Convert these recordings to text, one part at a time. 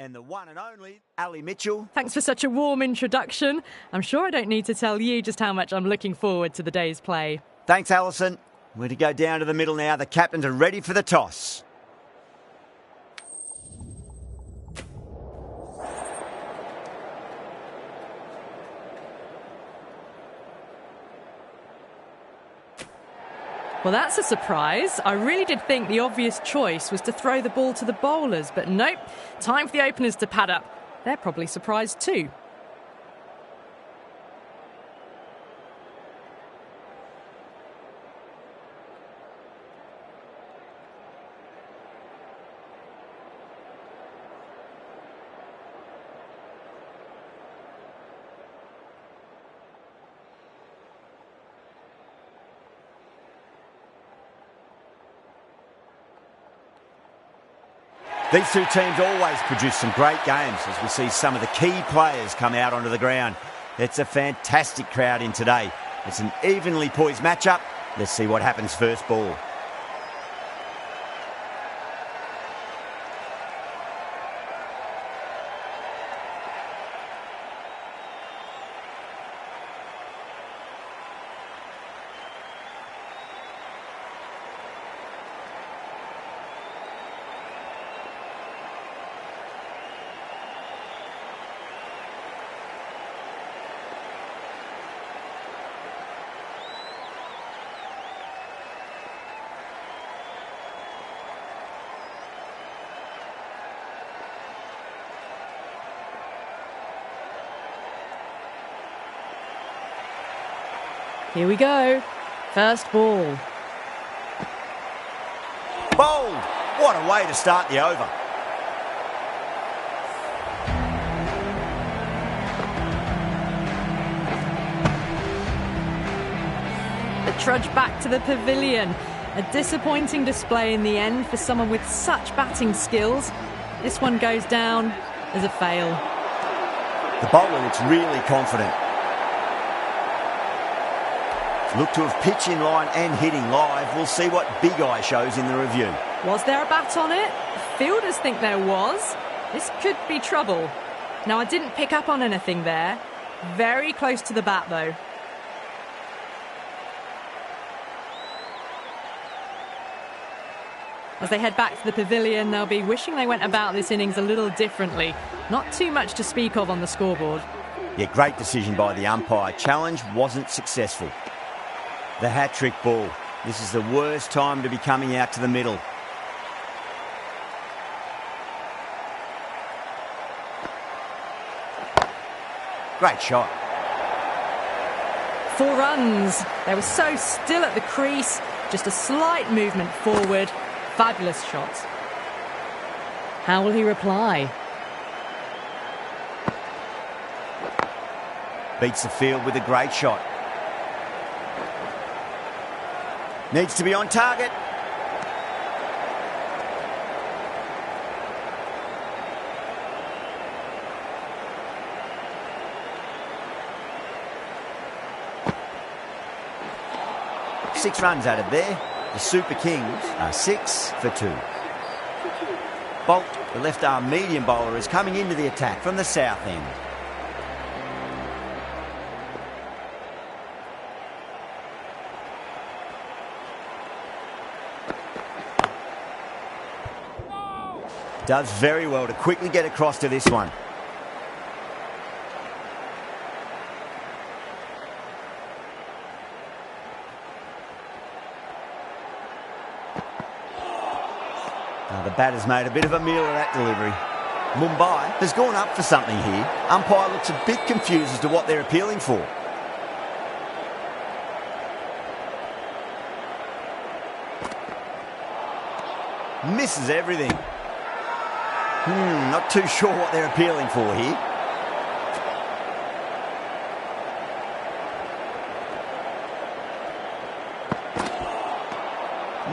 And the one and only Ali Mitchell. Thanks for such a warm introduction. I'm sure I don't need to tell you just how much I'm looking forward to the day's play. Thanks, Alison. We're to go down to the middle now. The captains are ready for the toss. Well, that's a surprise. I really did think the obvious choice was to throw the ball to the bowlers, but nope. Time for the openers to pad up. They're probably surprised too. These two teams always produce some great games as we see some of the key players come out onto the ground. It's a fantastic crowd in today. It's an evenly poised matchup. Let's see what happens first ball. Here we go. First ball. Bowled! What a way to start the over. The trudge back to the pavilion. A disappointing display in the end for someone with such batting skills. This one goes down as a fail. The bowler looks really confident. Look to have pitch in line and hitting live. We'll see what Big Eye shows in the review. Was there a bat on it? Fielders think there was. This could be trouble. Now, I didn't pick up on anything there. Very close to the bat, though. As they head back to the pavilion, they'll be wishing they went about this innings a little differently. Not too much to speak of on the scoreboard. Yeah, great decision by the umpire. Challenge wasn't successful. The hat-trick ball. This is the worst time to be coming out to the middle. Great shot. 4 runs. They were so still at the crease. Just a slight movement forward. Fabulous shot. How will he reply? Beats the field with a great shot. Needs to be on target. Six runs added there. The Super Kings are 6 for 2. Bolt, the left-arm medium bowler, is coming into the attack from the south end. Does very well to quickly get across to this one. Now the batter's made a bit of a meal of that delivery. Mumbai has gone up for something here. Umpire looks a bit confused as to what they're appealing for. Misses everything. Not too sure what they're appealing for here.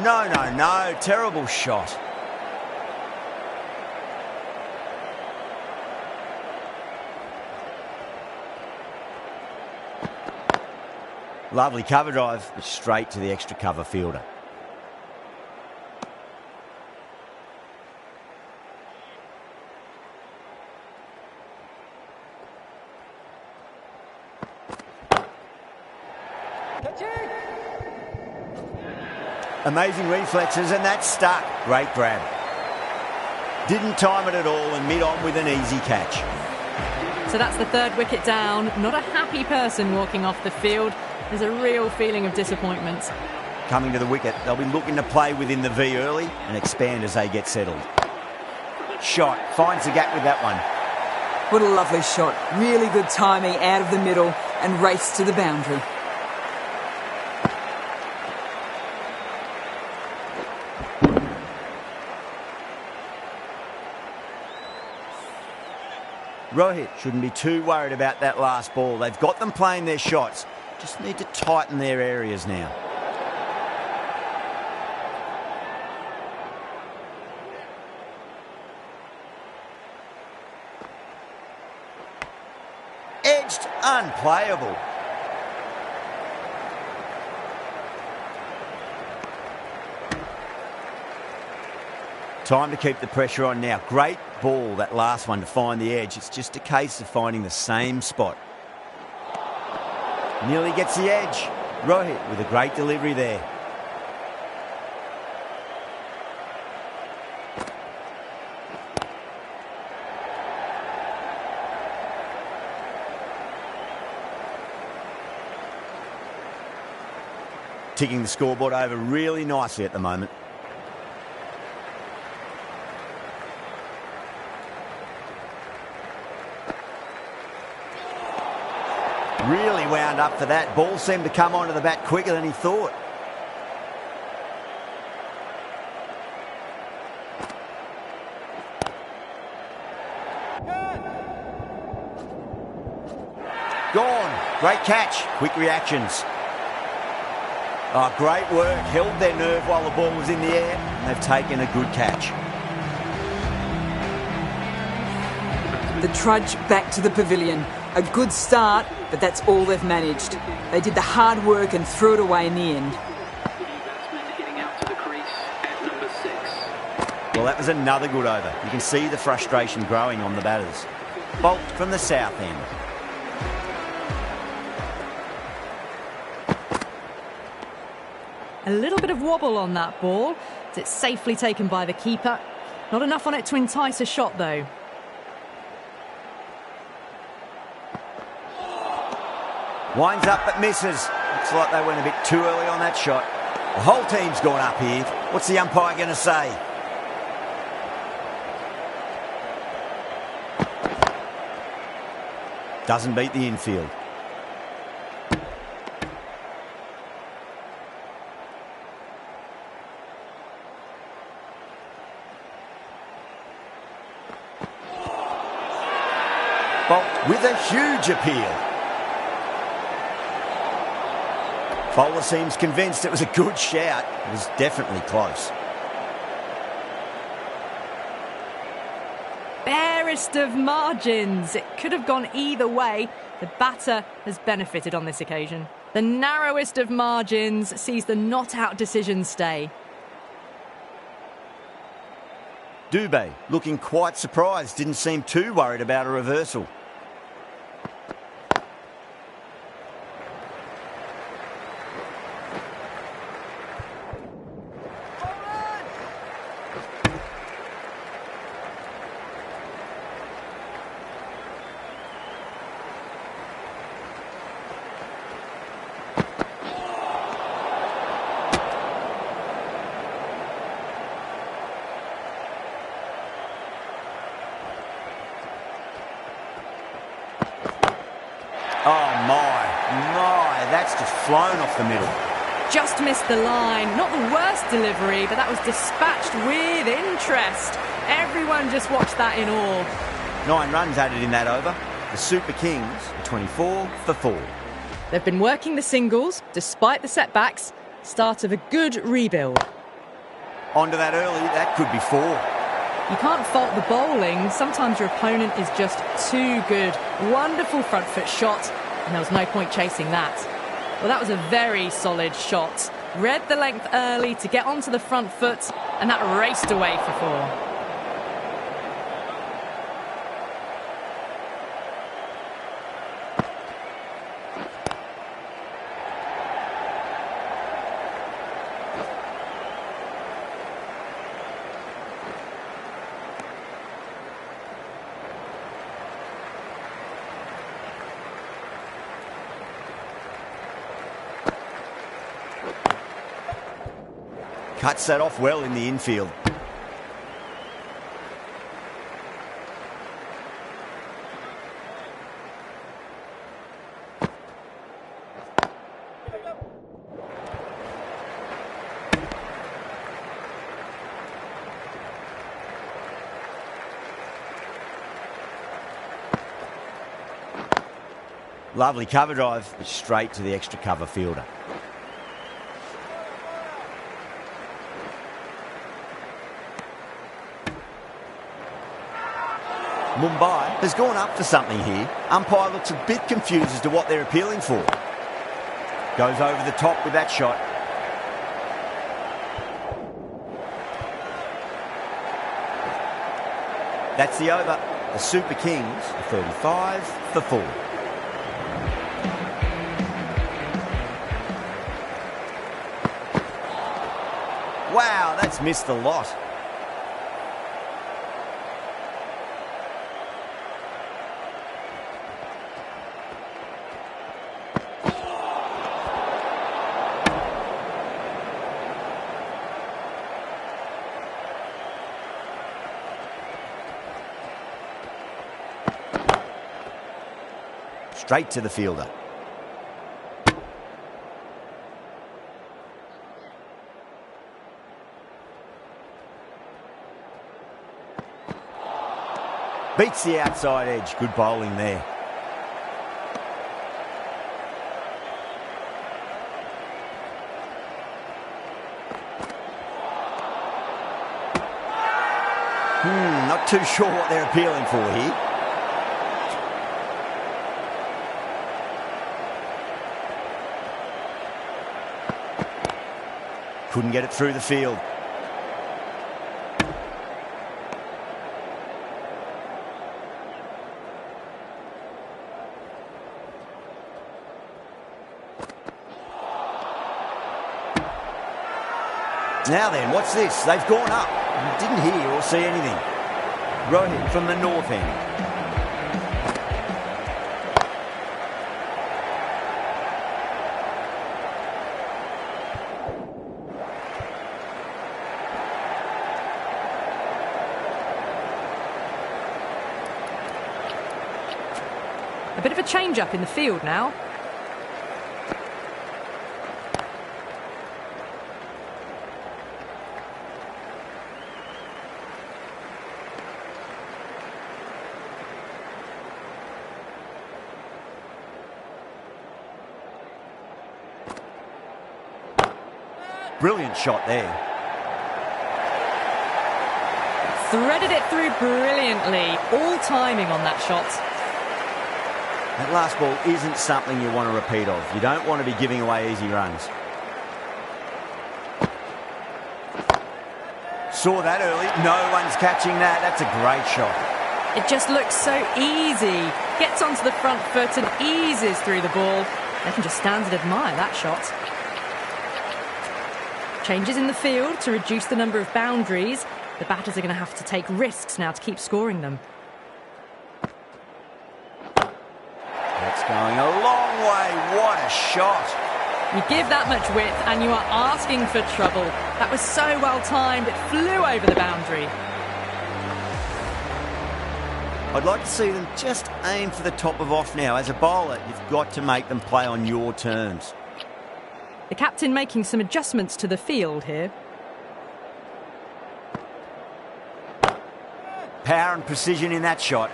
No. Terrible shot. Lovely cover drive, but straight to the extra cover fielder. Amazing reflexes, and that's stuck. Great grab. Didn't time it at all and mid-on with an easy catch. So that's the third wicket down. Not a happy person walking off the field. There's a real feeling of disappointment. Coming to the wicket, they'll be looking to play within the V early and expand as they get settled. Shot, finds the gap with that one. What a lovely shot. Really good timing out of the middle and race to the boundary. Rohit shouldn't be too worried about that last ball. They've got them playing their shots. Just need to tighten their areas now. Edged, unplayable. Time to keep the pressure on now. Great ball, that last one, to find the edge. It's just a case of finding the same spot. Nearly gets the edge. Rohit with a great delivery there. Ticking the scoreboard over really nicely at the moment. Really wound up for that. Ball seemed to come onto the bat quicker than he thought. Gone. Great catch. Quick reactions. Oh, great work. Held their nerve while the ball was in the air, and they've taken a good catch. The trudge back to the pavilion. A good start, but that's all they've managed. They did the hard work and threw it away in the end. Well, that was another good over. You can see the frustration growing on the batters. Bolt from the south end. A little bit of wobble on that ball. It's safely taken by the keeper. Not enough on it to entice a shot, though. Winds up but misses. Looks like they went a bit too early on that shot. The whole team's gone up here. What's the umpire going to say? Doesn't beat the infield. Bolt with a huge appeal. Bowler seems convinced it was a good shout. It was definitely close. Barest of margins. It could have gone either way. The batter has benefited on this occasion. The narrowest of margins sees the not-out decision stay. Dubé looking quite surprised. Didn't seem too worried about a reversal. Oh my, that's just flown off the middle. Just missed the line. Not the worst delivery, but that was dispatched with interest. Everyone just watched that in awe. 9 runs added in that over. The Super Kings are 24 for 4. They've been working the singles, despite the setbacks. Start of a good rebuild. Onto that early, that could be 4. You can't fault the bowling. Sometimes your opponent is just too good. Wonderful front foot shot, and there was no point chasing that. Well, that was a very solid shot. Read the length early to get onto the front foot, and that raced away for 4. Cuts that off well in the infield. Lovely cover drive, but straight to the extra cover fielder. Mumbai has gone up for something here. Umpire looks a bit confused as to what they're appealing for. Goes over the top with that shot. That's the over. The Super Kings are 35 for 4. Wow, that's missed a lot. Straight to the fielder. Beats the outside edge. Good bowling there. Not too sure what they're appealing for here. Couldn't get it through the field. Now then, what's this? They've gone up. Didn't hear or see anything. Rohit from the north end. A bit of a change-up in the field now. Brilliant shot there. Threaded it through brilliantly. All timing on that shot. That last ball isn't something you want to repeat of. You don't want to be giving away easy runs. Saw that early. No one's catching that. That's a great shot. It just looks so easy. Gets onto the front foot and eases through the ball. They can just stand and admire that shot. Changes in the field to reduce the number of boundaries. The batters are going to have to take risks now to keep scoring them. That's going a long way. What a shot. You give that much width and you are asking for trouble. That was so well timed, it flew over the boundary. I'd like to see them just aim for the top of off now. As a bowler, you've got to make them play on your terms. The captain making some adjustments to the field here. Power and precision in that shot.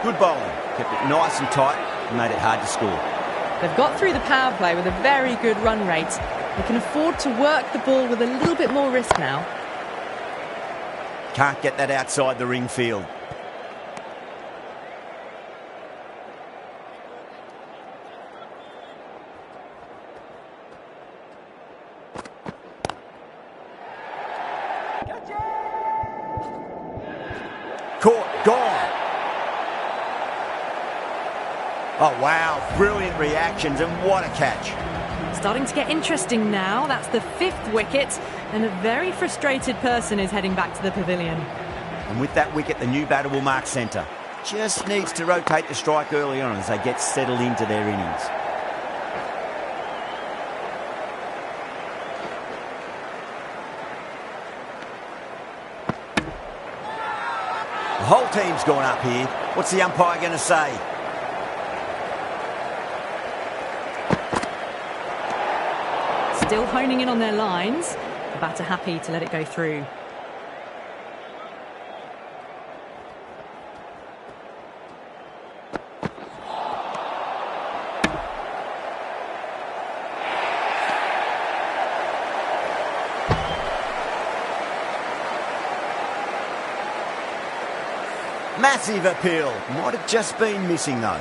Good bowling. Kept it nice and tight and made it hard to score. They've got through the power play with a very good run rate. They can afford to work the ball with a little bit more risk now. Can't get that outside the ring field. Caught, gone. Oh, wow, brilliant reactions and what a catch. Starting to get interesting now. That's the 5th wicket and a very frustrated person is heading back to the pavilion. And with that wicket, the new batter will mark centre. Just needs to rotate the strike early on as they get settled into their innings. The whole team's gone up here. What's the umpire going to say? Still honing in on their lines. The batter happy to let it go through. Massive appeal. Might have just been missing though.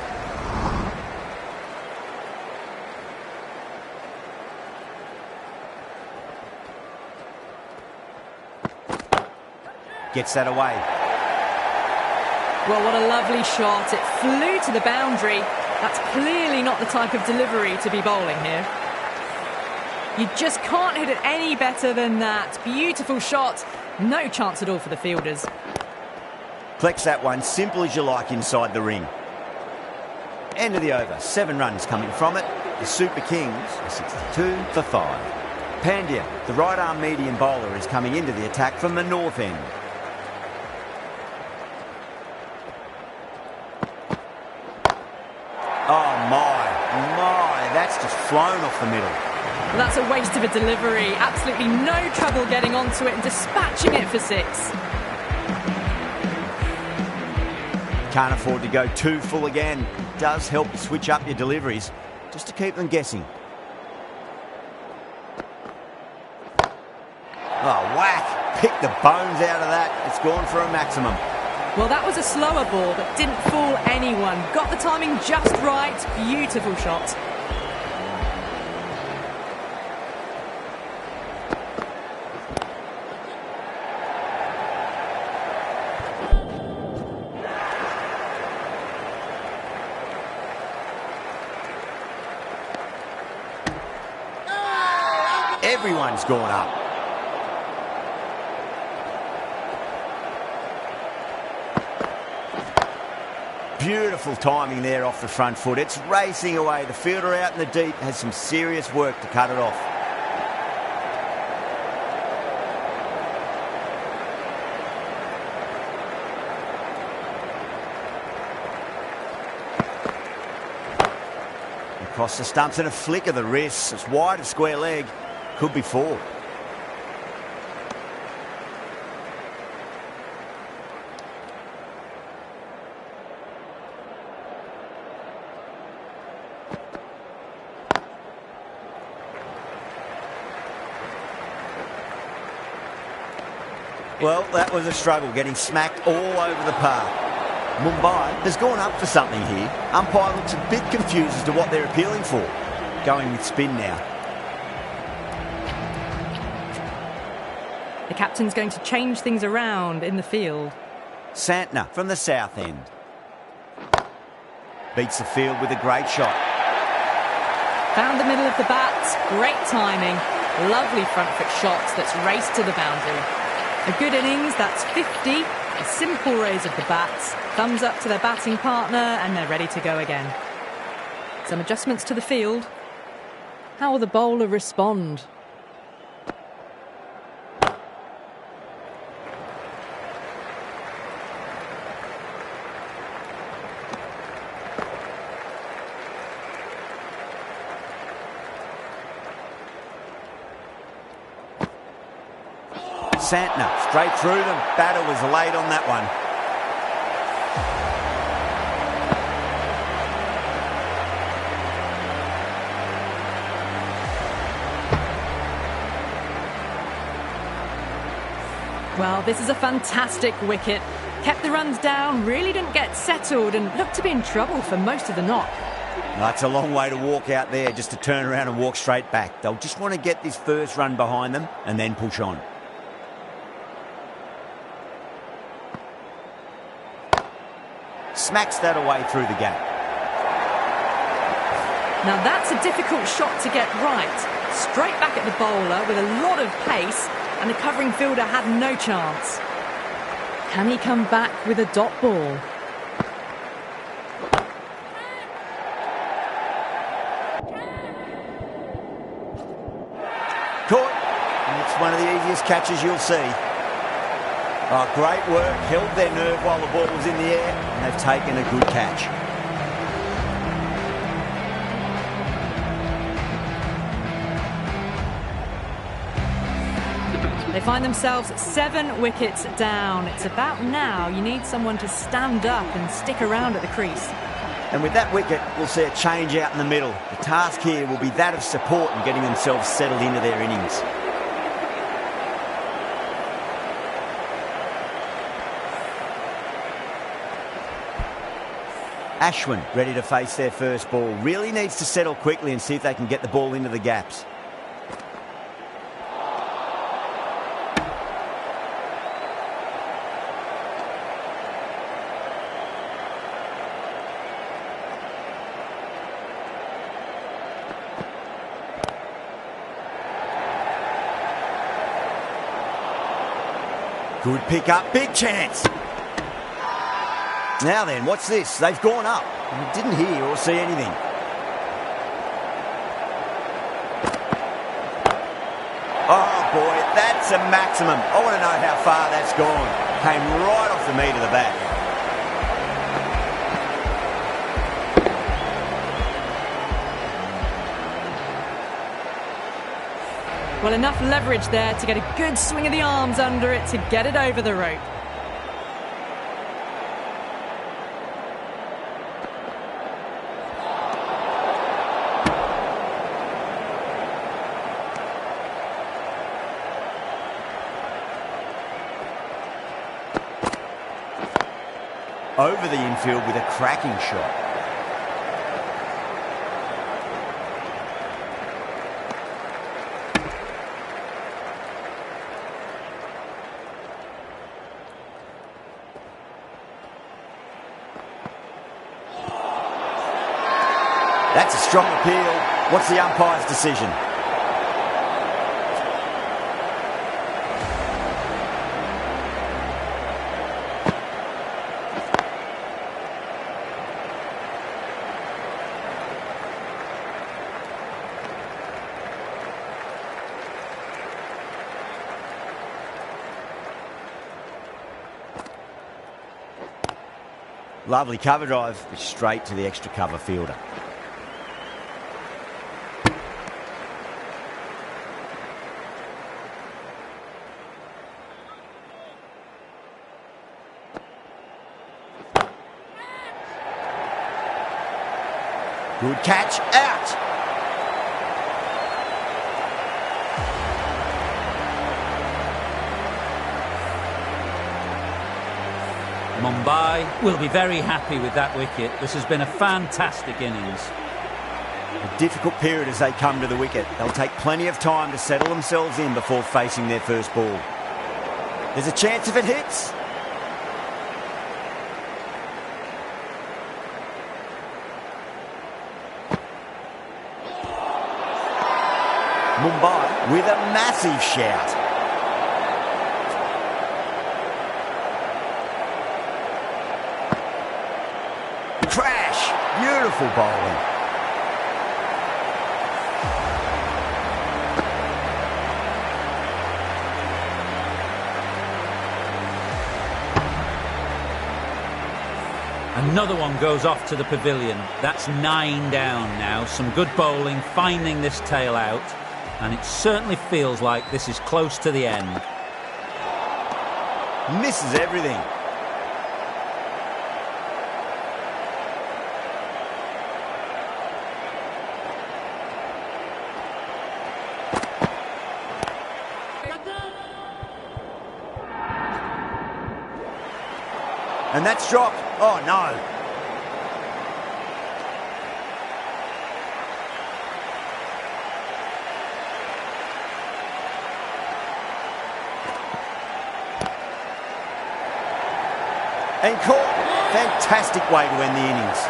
Gets that away. Well, what a lovely shot. It flew to the boundary. That's clearly not the type of delivery to be bowling here. You just can't hit it any better than that. Beautiful shot. No chance at all for the fielders. Collects that one, simple as you like, inside the ring. End of the over. 7 runs coming from it. The Super Kings are 62 for 5. Pandya, the right-arm medium bowler, is coming into the attack from the north end. Oh, my, that's just flown off the middle. Well, that's a waste of a delivery. Absolutely no trouble getting onto it and dispatching it for 6. Can't afford to go too full again. It does help to switch up your deliveries, just to keep them guessing. Oh, whack! Pick the bones out of that. It's gone for a maximum. Well, that was a slower ball that didn't fool anyone. Got the timing just right. Beautiful shot. Everyone's gone up. Beautiful timing there off the front foot. It's racing away. The fielder out in the deep has some serious work to cut it off. Across the stumps and a flick of the wrists. It's wide of square leg. Could be 4. Well, that was a struggle, getting smacked all over the park. Mumbai has gone up for something here. Umpire looks a bit confused as to what they're appealing for. Going with spin now. The captain's going to change things around in the field. Santner from the south end. Beats the field with a great shot. Found the middle of the bat. Great timing. Lovely front foot shot that's raced to the boundary. A good innings, that's 50. A simple raise of the bats. Thumbs up to their batting partner and they're ready to go again. Some adjustments to the field. How will the bowler respond? Santner straight through them. Batter was late on that one. Well, this is a fantastic wicket. Kept the runs down, really didn't get settled and looked to be in trouble for most of the knock. That's a long way to walk out there, just to turn around and walk straight back. They'll just want to get this first run behind them and then push on. Smacks that away through the gap. Now that's a difficult shot to get right. Straight back at the bowler with a lot of pace, and the covering fielder had no chance. Can he come back with a dot ball? of the easiest catches you'll see. Oh, great work. Held their nerve while the ball was in the air, and they've taken a good catch. They find themselves 7 wickets down. It's about now you need someone to stand up and stick around at the crease. And with that wicket, we'll see a change out in the middle. The task here will be that of support and getting themselves settled into their innings. Ashwin ready to face their first ball. Really needs to settle quickly and see if they can get the ball into the gaps. Good pick up, big chance. Now then, what's this? They've gone up. And didn't hear or see anything. Oh boy, that's a maximum. I want to know how far that's gone. Came right off the meat of the bat. Well, enough leverage there to get a good swing of the arms under it to get it over the rope. Over the infield with a cracking shot. That's a strong appeal. What's the umpire's decision? Lovely cover drive, but straight to the extra cover fielder. Good catch, out. Mumbai will be very happy with that wicket. This has been a fantastic innings. A difficult period as they come to the wicket. They'll take plenty of time to settle themselves in before facing their first ball. There's a chance if it hits. Mumbai with a massive shout. Crash! Beautiful bowling. Another one goes off to the pavilion. That's 9 down now. Some good bowling, finding this tail out. And it certainly feels like this is close to the end. Misses everything. And that's dropped. Oh no. And caught. Fantastic way to end the innings.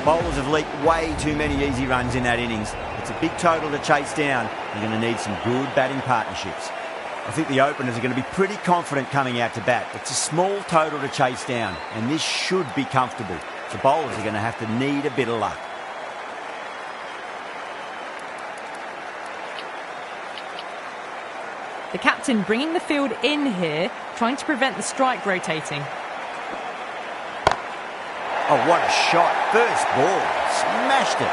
Bowlers have leaked way too many easy runs in that innings. It's a big total to chase down. You're going to need some good batting partnerships. I think the openers are going to be pretty confident coming out to bat. It's a small total to chase down, and this should be comfortable. The bowlers are going to have to need a bit of luck. The captain bringing the field in here, trying to prevent the strike rotating. Oh, what a shot. First ball. Smashed it.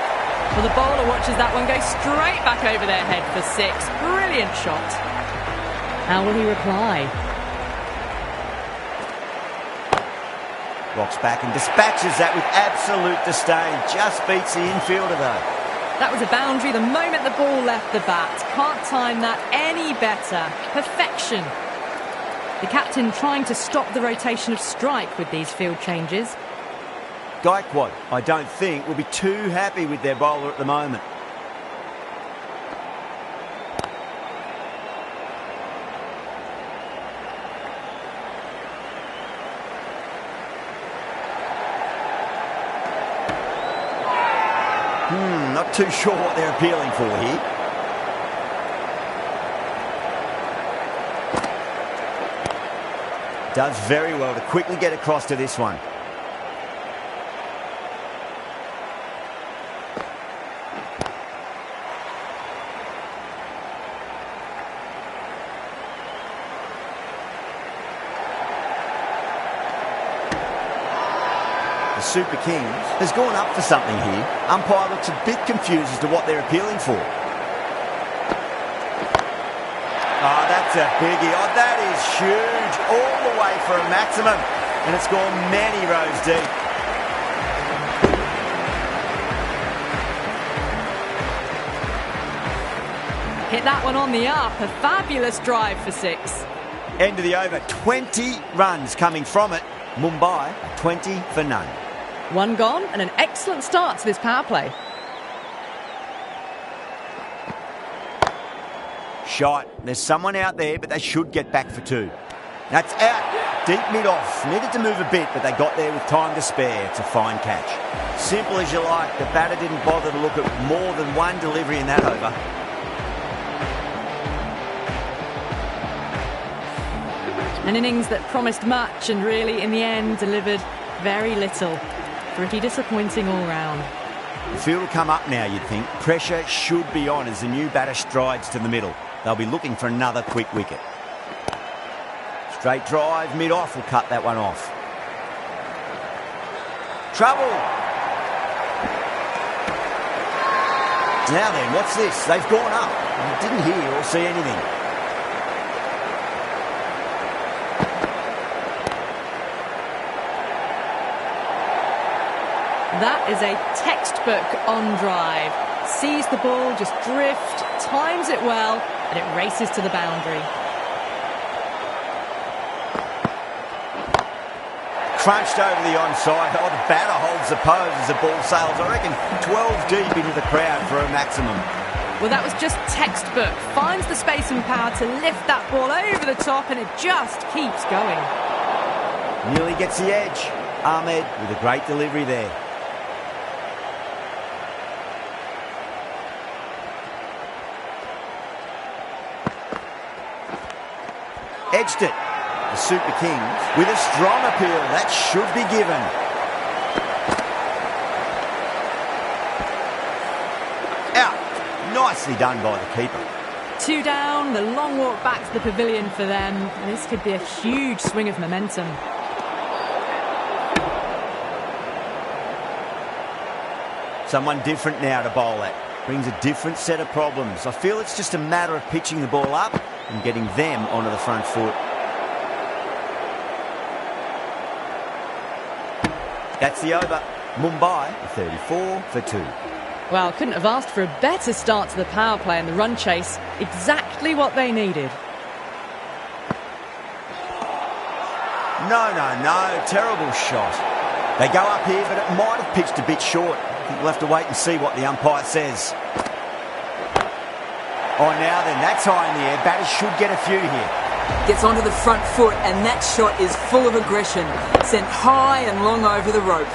Well, the bowler watches that one go straight back over their head for 6. Brilliant shot. How will he reply? Rocks back and dispatches that with absolute disdain. Just beats the infielder though. That was a boundary the moment the ball left the bat. Can't time that any better. Perfection. The captain trying to stop the rotation of strike with these field changes. Gaikwad, I don't think, will be too happy with their bowler at the moment. Not too sure what they're appealing for here. Does very well to quickly get across to this one. The Super Kings has gone up for something here. Umpire looks a bit confused as to what they're appealing for. Oh, that's a biggie. Oh, that is huge. All the way for a maximum. And it's gone many rows deep. Hit that one on the up. A fabulous drive for 6. End of the over. 20 runs coming from it. Mumbai, 20 for none. 1 gone and an excellent start to this power play. Shot. There's someone out there, but they should get back for 2. That's out. Deep mid-off. Needed to move a bit, but they got there with time to spare. It's a fine catch. Simple as you like. The batter didn't bother to look at more than one delivery in that over. An innings that promised much and really, in the end, delivered very little. Pretty disappointing all round. The field will come up now, you'd think. Pressure should be on as the new batter strides to the middle. They'll be looking for another quick wicket. Straight drive, mid-off will cut that one off. Trouble! Now then, what's this? They've gone up. I didn't hear or see anything. That is a textbook on drive. Sees the ball just drift, times it well, and it races to the boundary. Crunched over the onside. Oh, the batter holds the pose as the ball sails, I reckon, 12 deep into the crowd for a maximum. Well, that was just textbook. Finds the space and power to lift that ball over the top, and it just keeps going. Nearly gets the edge. Ahmed with a great delivery there. Edged it. The Super Kings with a strong appeal. That should be given. Out. Nicely done by the keeper. 2 down, the long walk back to the pavilion for them. This could be a huge swing of momentum. Someone different now to bowl at. Brings a different set of problems. I feel it's just a matter of pitching the ball up and getting them onto the front foot. That's the over. Mumbai, 34 for 2. Well, couldn't have asked for a better start to the power play and the run chase. Exactly what they needed. No. Terrible shot. They go up here, but it might have pitched a bit short. We'll have to wait and see what the umpire says. Oh, now then, that's high in the air. Batters should get a few here. Gets onto the front foot, and that shot is full of aggression. Sent high and long over the rope.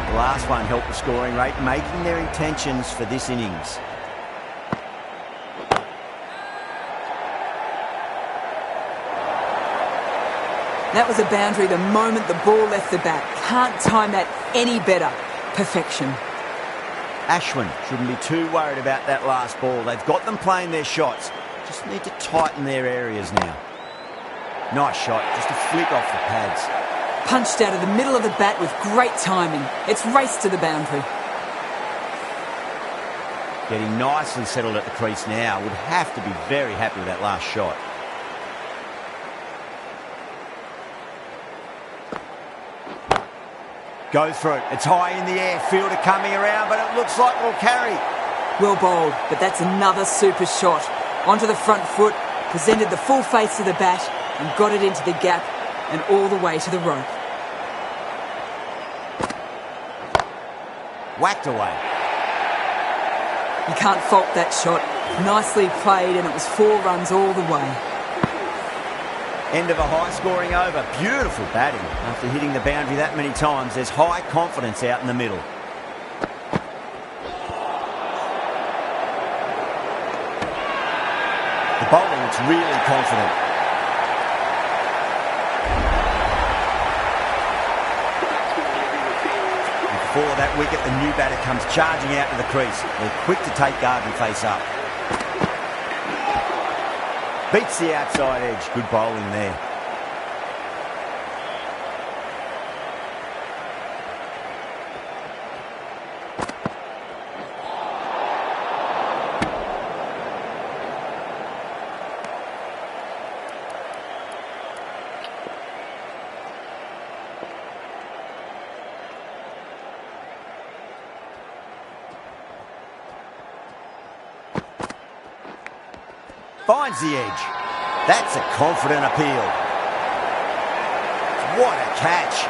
The last one helped the scoring rate, making their intentions for this innings. That was a boundary the moment the ball left the bat. Can't time that any better. Perfection. Ashwin shouldn't be too worried about that last ball. They've got them playing their shots. Just need to tighten their areas now. Nice shot, just a flick off the pads. Punched out of the middle of the bat with great timing. It's raced to the boundary. Getting nicely settled at the crease now. Would have to be very happy with that last shot. Go for it. It's high in the air. Fielder coming around, but it looks like we'll carry. Well bowled, but that's another super shot. Onto the front foot, presented the full face of the bat and got it into the gap and all the way to the rope. Whacked away. You can't fault that shot. Nicely played, and it was 4 runs all the way. End of a high-scoring over. Beautiful batting. After hitting the boundary that many times, there's high confidence out in the middle. The bowler looks really confident. And before that wicket, the new batter comes charging out to the crease. They're quick to take guard and face up. Beats the outside edge. Good bowling there. Finds the edge. That's a confident appeal. What a catch.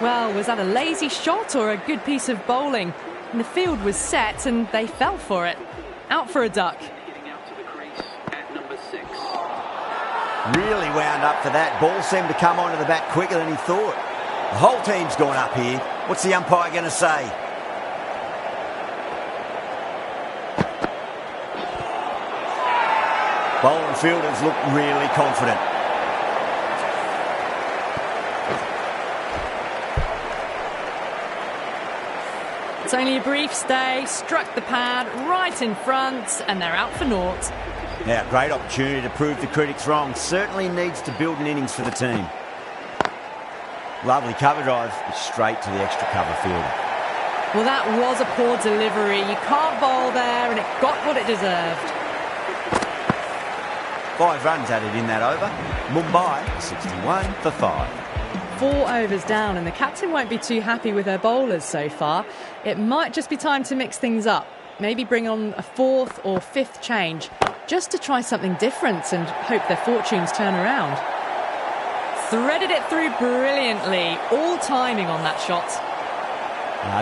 Well, was that a lazy shot or a good piece of bowling? And the field was set and they fell for it. Out for a duck. Really wound up for that. Ball seemed to come onto the bat quicker than he thought. The whole team's gone up here. What's the umpire going to say? Bowling fielders look really confident. It's only a brief stay, struck the pad right in front, and they're out for naught. Now, great opportunity to prove the critics wrong. Certainly needs to build an innings for the team. Lovely cover drive, straight to the extra cover fielder. Well, that was a poor delivery. You can't bowl there, and it got what it deserved. 5 runs added in that over. Mumbai, 61 for 5. 4 overs down, and the captain won't be too happy with her bowlers so far. It might just be time to mix things up. Maybe bring on a 4th or 5th change, just to try something different and hope their fortunes turn around. Threaded it through brilliantly. All timing on that shot.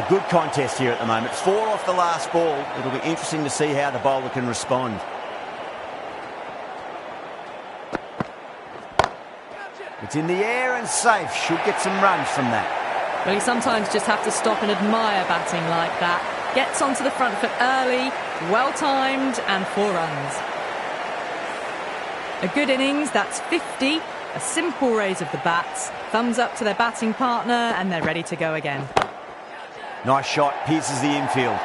Good contest here at the moment. 4 off the last ball. It'll be interesting to see how the bowler can respond. It's in the air and safe. Should get some runs from that. Well, you sometimes just have to stop and admire batting like that. Gets onto the front foot early, well-timed, and 4 runs. A good innings, that's 50. A simple raise of the bats. Thumbs up to their batting partner, and they're ready to go again. Nice shot, pierces the infield.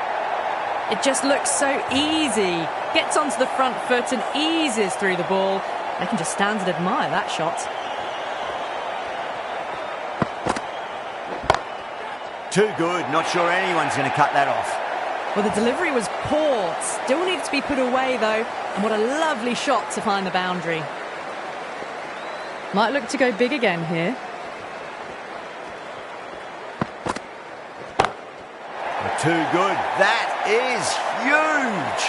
It just looks so easy. Gets onto the front foot and eases through the ball. They can just stand and admire that shot. Too good. Not sure anyone's going to cut that off. Well, the delivery was poor. Still needs to be put away, though. And what a lovely shot to find the boundary. Might look to go big again here. Too good. That is huge.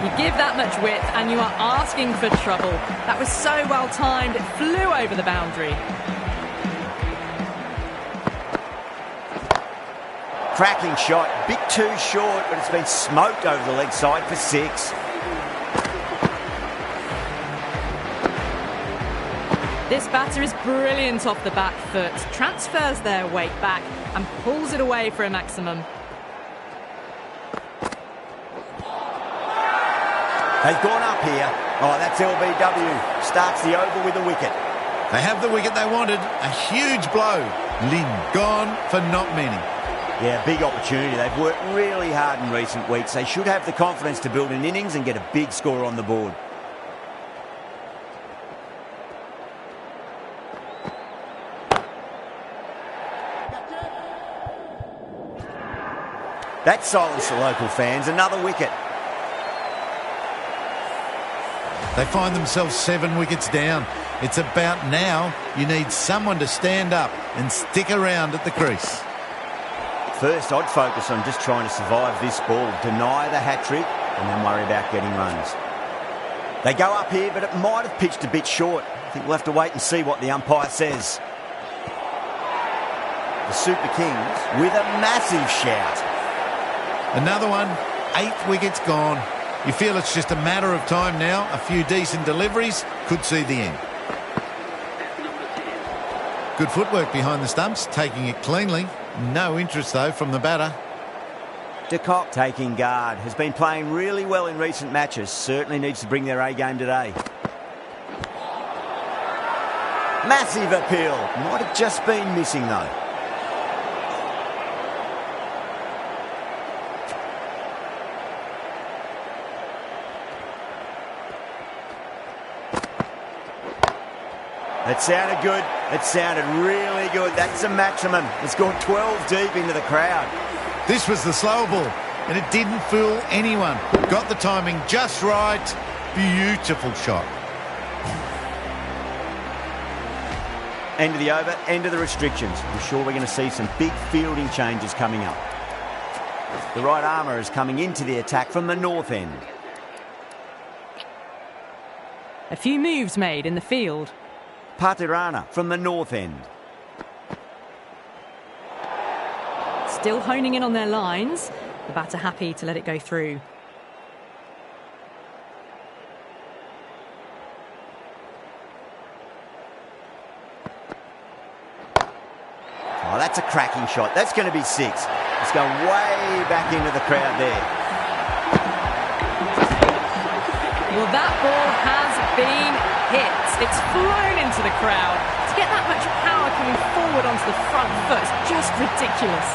You give that much width and you are asking for trouble. That was so well timed. It flew over the boundary. Cracking shot. Bit too short, but it's been smoked over the leg side for 6. This batter is brilliant off the back foot, transfers their weight back and pulls it away for a maximum. They've gone up here. Oh, that's LBW. Starts the over with a wicket. They have the wicket they wanted. A huge blow. Lynn gone for not many. Yeah, big opportunity. They've worked really hard in recent weeks. They should have the confidence to build an innings and get a big score on the board. That silenced the local fans. Another wicket. They find themselves 7 wickets down. It's about now. You need someone to stand up and stick around at the crease. First, I'd focus on just trying to survive this ball, deny the hat-trick, and then worry about getting runs. They go up here, but it might have pitched a bit short. I think we'll have to wait and see what the umpire says. The Super Kings with a massive shout. Another one, 8 wickets gone. You feel it's just a matter of time now. A few decent deliveries could see the end. Good footwork behind the stumps, taking it cleanly. No interest, though, from the batter. De Kock taking guard. Has been playing really well in recent matches. Certainly needs to bring their A-game today. Massive appeal. Might have just been missing, though. It sounded good. It sounded really good. That's a maximum. It's gone 12 deep into the crowd. This was the slower ball, and it didn't fool anyone. Got the timing just right. Beautiful shot. End of the over, end of the restrictions. I'm sure we're going to see some big fielding changes coming up. The right armour is coming into the attack from the north end. A few moves made in the field. Patirana from the north end. Still honing in on their lines. The batter happy to let it go through. Oh, that's a cracking shot. That's going to be 6. It's going way back into the crowd there. Well, that ball has been hit. It's flown into the crowd. To get that much power coming forward onto the front foot is just ridiculous.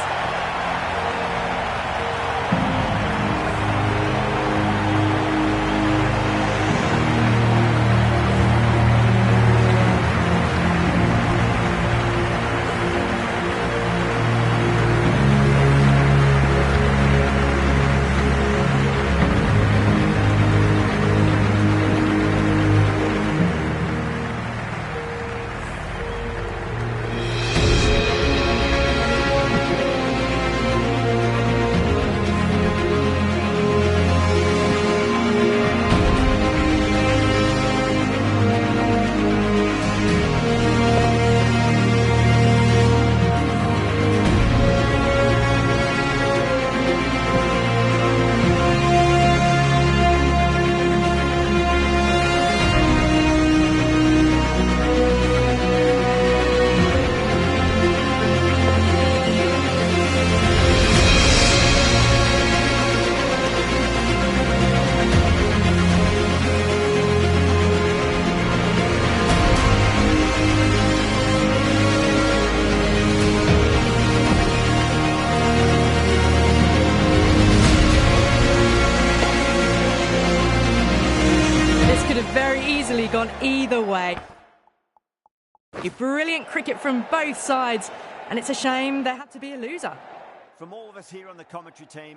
Gone either way. Brilliant cricket from both sides, and it's a shame there had to be a loser. From all of us here on the commentary team,